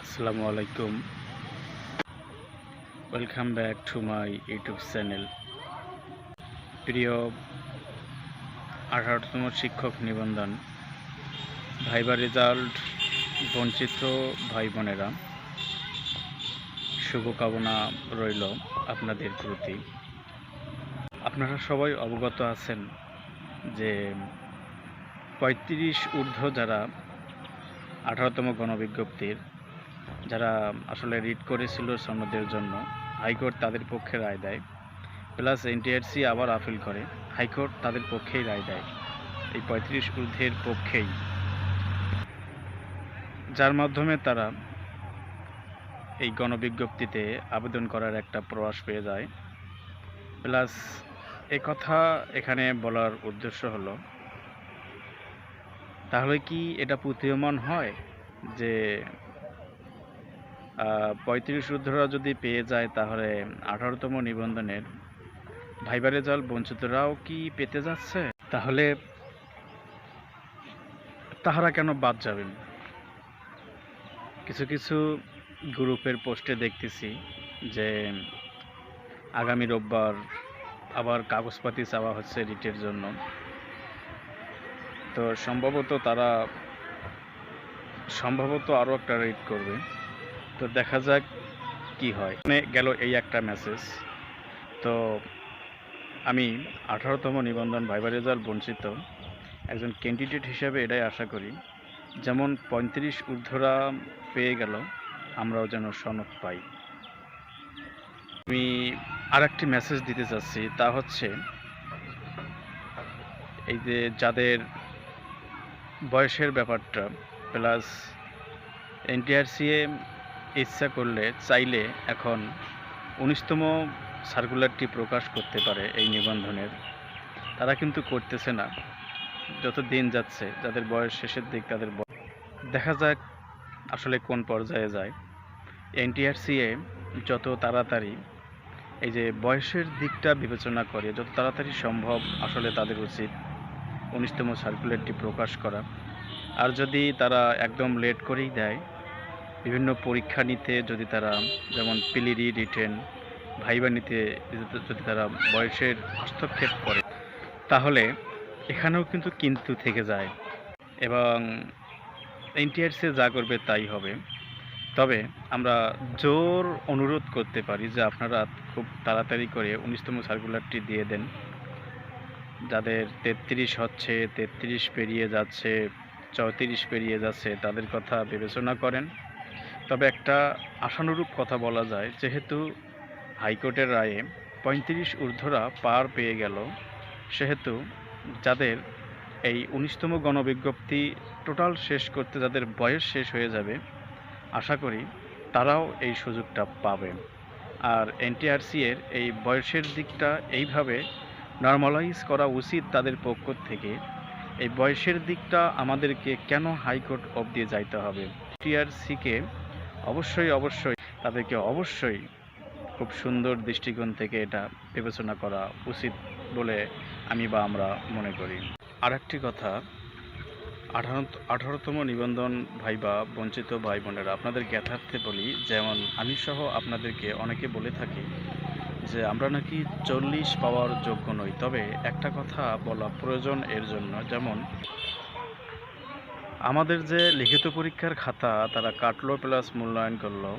আসসালামু আলাইকুম। Welcome back to my YouTube channel. প্রিয় 18তম শিক্ষক নিবন্ধন ভাইবা রেজাল্ট বঞ্চিত ভাই বোনেরা, শুভকামনা রইল আপনাদের প্রতি। আপনারা সবাই অবগত আছেন যে ৩৫ ঊর্ধ্ব যারা 18তম গণবিজ্ঞপ্তির যারা আসলে রিট করেছিল সনদের জন্য, হাইকোর্ট তাদের পক্ষে রায় দেয়, প্লাস এনটিআরসি আবার আপিল করে, হাইকোর্ট তাদের পক্ষেই রায় দেয়, এই ৩৫ ঊর্ধ্বের পক্ষেই, যার মাধ্যমে তারা এই গণবিজ্ঞপ্তিতে আবেদন করার একটা প্রয়াস পেয়ে যায়। প্লাস কথা এখানে বলার উদ্দেশ্য হলো, তাহলে কি এটা প্রতীয়মান হয় যে ৩৫ ঊর্ধ্বরা যদি পেয়ে যায়, তাহলে 18তম নিবন্ধনের ভাইবা রেজাল্ট বঞ্চিতরাও কি পেতে যাচ্ছে? তাহলে তাহারা কেন বাদ যাবেন? কিছু কিছু গ্রুপের পোস্টে দেখতেছি যে আগামী রোববার আবার কাগজপাতি চাওয়া হচ্ছে রিটের জন্য। তো সম্ভবত আরও একটা রিট করবে। তো দেখা যাক কি হয়। গেল এই একটা মেসেজ। তো আমি 18তম নিবন্ধন ভাইবা রেজাল্ট বঞ্চিত একজন ক্যান্ডিডেট হিসেবে এটাই আশা করি, যেমন 35 ঊর্ধ্বরা পেয়ে গেল, আমরাও যেন সনদ পাই। আমি আরেকটি মেসেজ দিতে চাচ্ছি, তা হচ্ছে এই যে যাদের বয়সের ব্যাপারটা, প্লাস এনটিআরসিএ ইচ্ছা করলে চাইলে এখন 19তম সার্কুলারটি প্রকাশ করতে পারে এই নিবন্ধনের। তারা কিন্তু করতেছে না। যত দিন যাচ্ছে, যাদের বয়স শেষের দিক, তাদের দেখা যাক আসলে কোন পর্যায়ে যায়। এনটিআরসিএ যত তাড়াতাড়ি এই যে বয়সের দিকটা বিবেচনা করে, যত তাড়াতাড়ি সম্ভব আসলে তাদের উচিত 19তম সার্কুলারটি প্রকাশ করা। আর যদি তারা একদম লেট করেই দেয়, বিভিন্ন পরীক্ষা নিতে যদি তারা, যেমন প্রিলি, রিটেন, ভাইবা নিতে যদি তারা বয়সের হস্তক্ষেপ করে, তাহলে এখানেও কিন্তু থেকে যায় এবং এনটিআরসি যা করবে তাই হবে। তবে আমরা জোর অনুরোধ করতে পারি যে আপনারা খুব তাড়াতাড়ি করে 19তম সার্কুলারটি দিয়ে দেন। যাদের 33 হচ্ছে, 33 পেরিয়ে যাচ্ছে, 34 পেরিয়ে যাচ্ছে, তাদের কথা বিবেচনা করেন। তবে একটা আশানুরূপ কথা বলা যায়, যেহেতু হাইকোর্টের রায়ে 35 ঊর্ধ্বরা পার পেয়ে গেল, সেহেতু যাদের এই 19তম গণবিজ্ঞপ্তি টোটাল শেষ করতে যাদের বয়স শেষ হয়ে যাবে, আশা করি তারাও এই সুযোগটা পাবে। আর এনটিআরসি এর এই বয়সের দিকটা এইভাবে নর্মালাইজ করা উচিত তাদের পক্ষ থেকে। এই বয়সের দিকটা আমাদেরকে কেন হাইকোর্ট অবধি যাইতে হবে? এনটিআরসিকে অবশ্যই তাদেরকে খুব সুন্দর দৃষ্টিকোণ থেকে এটা বিবেচনা করা উচিত বলে আমরা মনে করি। আরেকটি কথা, 18তম নিবন্ধন ভাইবা বঞ্চিত ভাই বোনেরা, আপনাদের জ্ঞাতার্থে বলি, যেমন আমি সহ আপনাদেরকে অনেকে বলে থাকি যে আমরা নাকি 40 পাওয়ার যোগ্য নই। তবে একটা কথা বলা প্রয়োজন এর জন্য, যেমন আমাদের যে লিখিত পরীক্ষার খাতা তারা কাটলো প্লাস মূল্যায়ন করলো,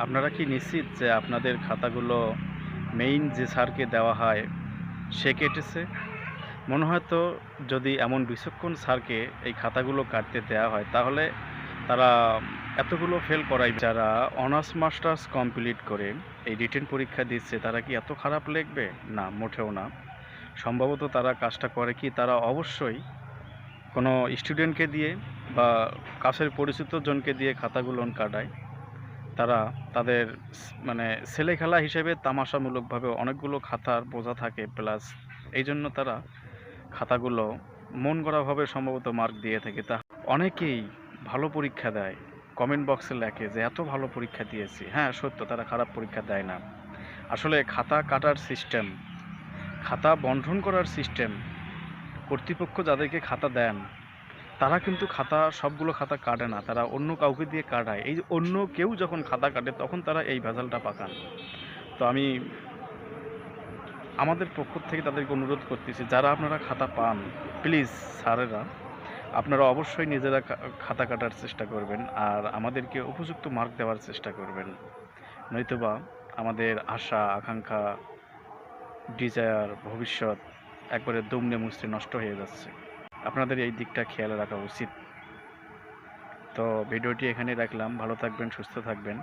আপনারা কি নিশ্চিত যে আপনাদের খাতাগুলো মেইন যে স্যারকে দেওয়া হয় সে কেটেছে? মনে হয় তো যদি এমন বিচক্ষণ স্যারকে এই খাতাগুলো কাটতে দেওয়া হয়, তাহলে তারা এতগুলো ফেল করাই। যারা অনার্স মাস্টার্স কমপ্লিট করে এই রিটেন পরীক্ষা দিচ্ছে, তারা কি এত খারাপ লিখবে? না, মোটেও না। সম্ভবত তারা কাজটা করে কি, তারা অবশ্যই কোনো স্টুডেন্টকে দিয়ে বা কাছের পরিচিত জনকে দিয়ে খাতাগুলো কাটায়। তারা তাদের ছেলে খেলা হিসেবে তামাশামূলকভাবে অনেকগুলো খাতার বোঝা থাকে, প্লাস এই জন্য তারা খাতাগুলো মন গড়াভাবে সম্ভবত মার্ক দিয়ে থাকে। তা অনেকেই ভালো পরীক্ষা দেয়, কমেন্ট বক্সে লেখে যে এত ভালো পরীক্ষা দিয়েছি। হ্যাঁ, সত্য, তারা খারাপ পরীক্ষা দেয় না। আসলে খাতা কাটার সিস্টেম, খাতা বন্টন করার সিস্টেম, কর্তৃপক্ষ যাদেরকে খাতা দেন তারা কিন্তু খাতা সবগুলো খাতা কাটে না, তারা অন্য কাউকে দিয়ে কাটায়। এই যে অন্য কেউ যখন খাতা কাটে তখন তারা এই ভেজালটা পাকান। তো আমি আমাদের পক্ষ থেকে তাদেরকে অনুরোধ করতেছি, যারা আপনারা খাতা পান প্লিজ স্যারেরা আপনারা অবশ্যই নিজেরা খাতা কাটার চেষ্টা করবেন আর আমাদেরকে উপযুক্ত মার্ক দেওয়ার চেষ্টা করবেন। নয়তোবা আমাদের আশা আকাঙ্ক্ষা ডিজায়ার ভবিষ্যৎ একবারে দুমড়ে মুচড়ে নষ্ট হয়ে যাচ্ছে। আপনাদের এই দিকটা খেয়াল রাখা উচিত। তো ভিডিওটি এখানেই রাখলাম। ভালো থাকবেন, সুস্থ থাকবেন।